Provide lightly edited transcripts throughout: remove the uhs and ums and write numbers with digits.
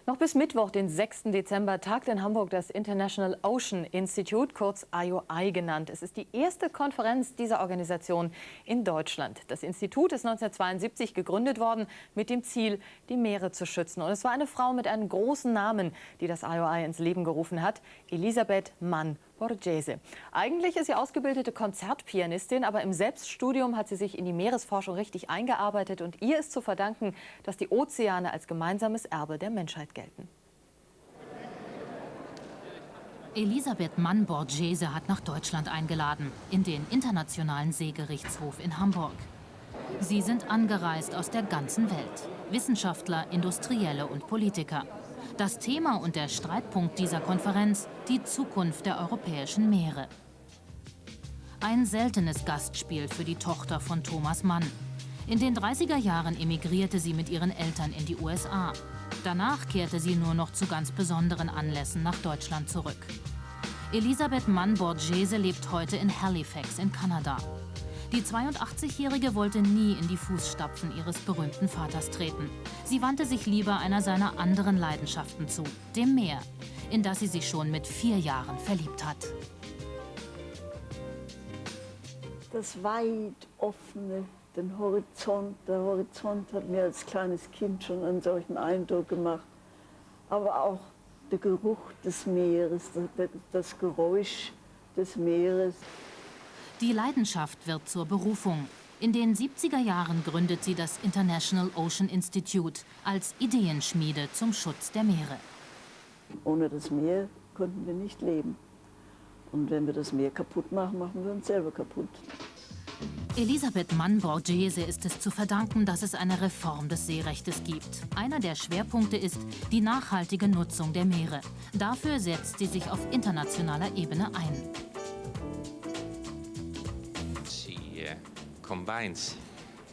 Noch bis Mittwoch, den 6. Dezember, tagt in Hamburg das International Ocean Institute, kurz IOI genannt. Es ist die erste Konferenz dieser Organisation in Deutschland. Das Institut ist 1972 gegründet worden mit dem Ziel, die Meere zu schützen. Und es war eine Frau mit einem großen Namen, die das IOI ins Leben gerufen hat, Elisabeth Mann Borgese. Eigentlich ist sie ausgebildete Konzertpianistin, aber im Selbststudium hat sie sich in die Meeresforschung richtig eingearbeitet und ihr ist zu verdanken, dass die Ozeane als gemeinsames Erbe der Menschheit gelten. Elisabeth Mann Borgese hat nach Deutschland eingeladen, in den Internationalen Seegerichtshof in Hamburg. Sie sind angereist aus der ganzen Welt. Wissenschaftler, Industrielle und Politiker. Das Thema und der Streitpunkt dieser Konferenz: die Zukunft der europäischen Meere. Ein seltenes Gastspiel für die Tochter von Thomas Mann. In den 30er Jahren emigrierte sie mit ihren Eltern in die USA. Danach kehrte sie nur noch zu ganz besonderen Anlässen nach Deutschland zurück. Elisabeth Mann Borgese lebt heute in Halifax in Kanada. Die 82-Jährige wollte nie in die Fußstapfen ihres berühmten Vaters treten. Sie wandte sich lieber einer seiner anderen Leidenschaften zu, dem Meer, in das sie sich schon mit 4 Jahren verliebt hat. Das weit offene, den Horizont. Der Horizont hat mir als kleines Kind schon einen solchen Eindruck gemacht. Aber auch der Geruch des Meeres, das Geräusch des Meeres. Die Leidenschaft wird zur Berufung. In den 70er Jahren gründet sie das International Ocean Institute als Ideenschmiede zum Schutz der Meere. Ohne das Meer konnten wir nicht leben. Und wenn wir das Meer kaputt machen, machen wir uns selber kaputt. Elisabeth Mann Borgese ist es zu verdanken, dass es eine Reform des Seerechtes gibt. Einer der Schwerpunkte ist die nachhaltige Nutzung der Meere. Dafür setzt sie sich auf internationaler Ebene ein.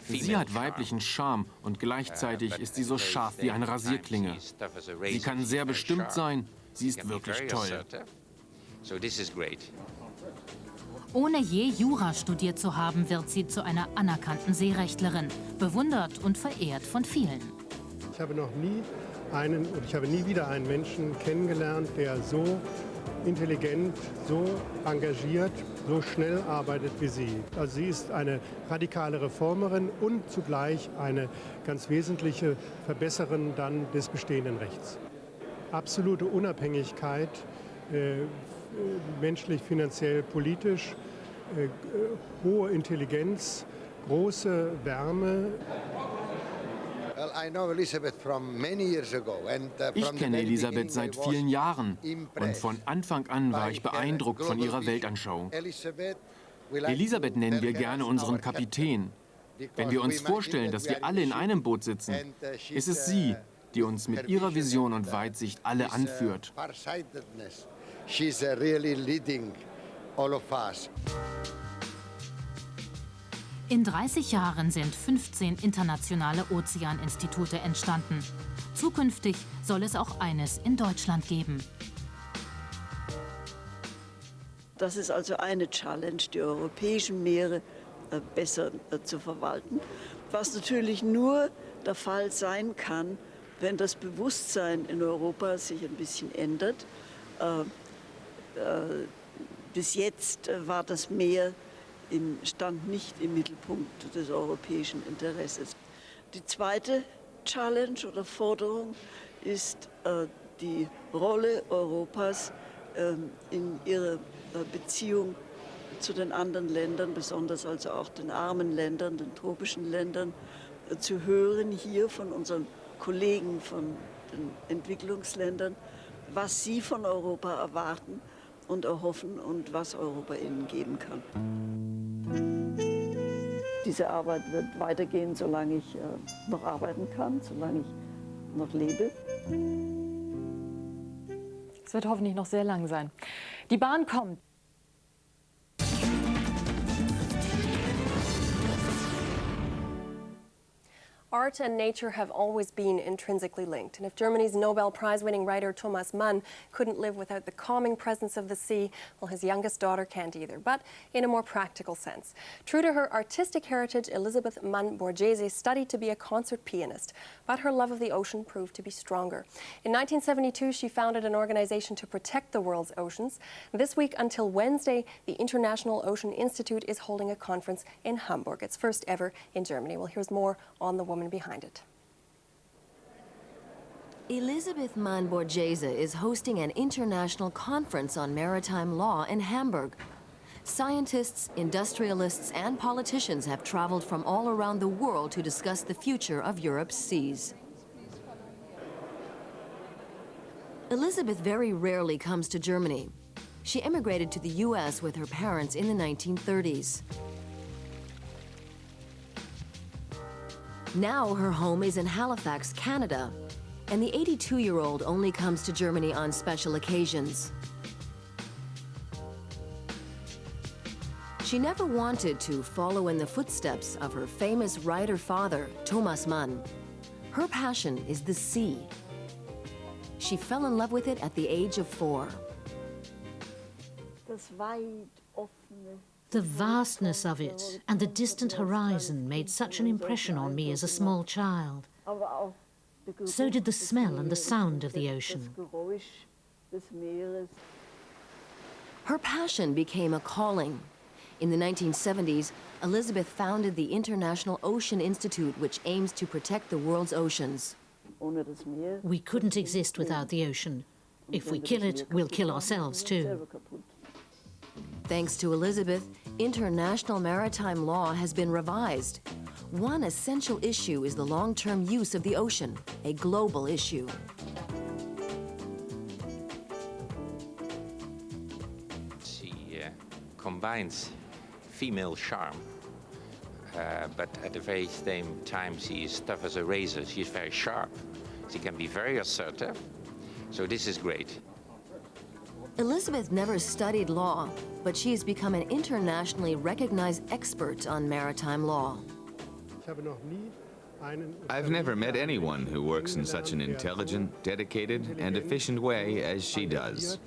Sie hat weiblichen Charme und gleichzeitig ist sie so scharf wie eine Rasierklinge. Sie kann sehr bestimmt sein, sie ist wirklich toll. Ohne je Jura studiert zu haben, wird sie zu einer anerkannten Seerechtlerin, bewundert und verehrt von vielen. Ich habe noch nie nie wieder einen Menschen kennengelernt, der so intelligent, so engagiert, so schnell arbeitet wie sie. Also sie ist eine radikale Reformerin und zugleich eine ganz wesentliche Verbesserin dann des bestehenden Rechts. Absolute Unabhängigkeit, menschlich, finanziell, politisch, hohe Intelligenz, große Wärme. Ich kenne Elisabeth seit vielen Jahren und von Anfang an war ich beeindruckt von ihrer Weltanschauung. Elisabeth nennen wir gerne unseren Kapitän. Wenn wir uns vorstellen, dass wir alle in einem Boot sitzen, ist es sie, die uns mit ihrer Vision und Weitsicht alle anführt. In 30 Jahren sind 15 internationale Ozeaninstitute entstanden. Zukünftig soll es auch eines in Deutschland geben. Das ist also eine Challenge, die europäischen Meere besser zu verwalten. Was natürlich nur der Fall sein kann, wenn das Bewusstsein in Europa sich ein bisschen ändert. Bis jetzt war das Meer stand nicht im Mittelpunkt des europäischen Interesses. Die zweite Challenge oder Forderung ist die Rolle Europas in ihrer Beziehung zu den anderen Ländern, besonders also auch den armen Ländern, den tropischen Ländern, zu hören hier von unseren Kollegen von den Entwicklungsländern, was sie von Europa erwarten und erhoffen und was Europa ihnen geben kann. Diese Arbeit wird weitergehen, solange ich noch arbeiten kann, solange ich noch lebe. Es wird hoffentlich noch sehr lang sein. Die Bahn kommt. Art and nature have always been intrinsically linked. And if Germany's Nobel Prize-winning writer Thomas Mann couldn't live without the calming presence of the sea, well, his youngest daughter can't either, but in a more practical sense. True to her artistic heritage, Elisabeth Mann Borgese studied to be a concert pianist, but her love of the ocean proved to be stronger. In 1972, she founded an organization to protect the world's oceans. This week until Wednesday, the International Ocean Institute is holding a conference in Hamburg. It's first ever in Germany. Well, here's more on the woman behind it. Elisabeth Mann Borgese is hosting an international conference on maritime law in Hamburg. Scientists, industrialists, and politicians have traveled from all around the world to discuss the future of Europe's seas. Elisabeth very rarely comes to Germany. She emigrated to the US with her parents in the 1930s. Now her home is in Halifax, Canada, and the 82-year-old only comes to Germany on special occasions. She never wanted to follow in the footsteps of her famous writer father, Thomas Mann. Her passion is the sea. She fell in love with it at the age of 4. The vastness of it and the distant horizon made such an impression on me as a small child. So did the smell and the sound of the ocean. Her passion became a calling. In the 1970s, Elisabeth founded the International Ocean Institute, which aims to protect the world's oceans. We couldn't exist without the ocean. If we kill it, we'll kill ourselves too. Thanks to Elisabeth, international maritime law has been revised. One essential issue is the long-term use of the ocean, a global issue. She combines female charm, but at the very same time she is tough as a razor. She is very sharp. She can be very assertive, so this is great. Elisabeth never studied law, but she has become an internationally recognized expert on maritime law. I've never met anyone who works in such an intelligent, dedicated, and efficient way as she does.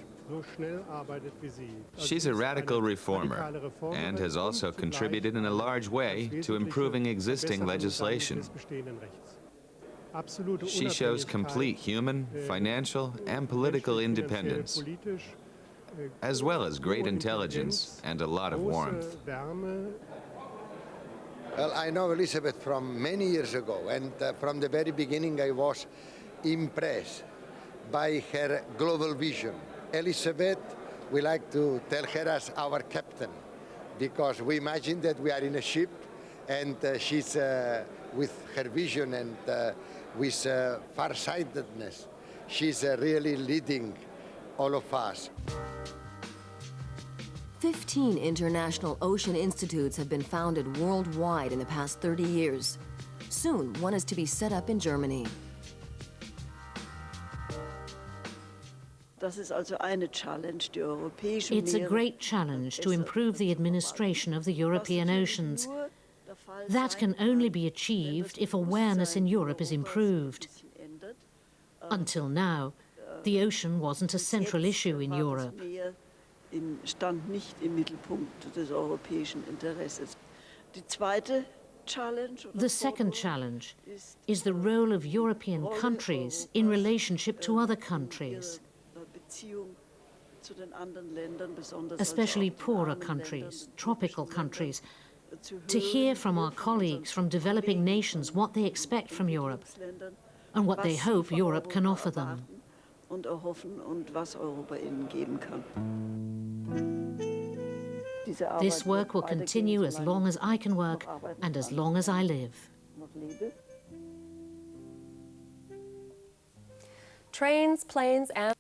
She's a radical reformer and has also contributed in a large way to improving existing legislation. She shows complete human, financial, and political independence, as well as great intelligence and a lot of warmth. Well, I know Elisabeth from many years ago, and from the very beginning I was impressed by her global vision. Elisabeth, we like to tell her as our captain, because we imagine that we are in a ship, and she's with her vision and with farsightedness. She's really leading all of us. 15 international ocean institutes have been founded worldwide in the past 30 years. Soon, one is to be set up in Germany. It's a great challenge to improve the administration of the European oceans. That can only be achieved if awareness in Europe is improved. Until now, the ocean wasn't a central issue in Europe. The second challenge is the role of European countries in relationship to other countries, especially poorer countries, tropical countries, to hear from our colleagues from developing nations what they expect from Europe and what they hope Europe can offer them. This work will continue as long as I can work and as long as I live. Trains, planes, and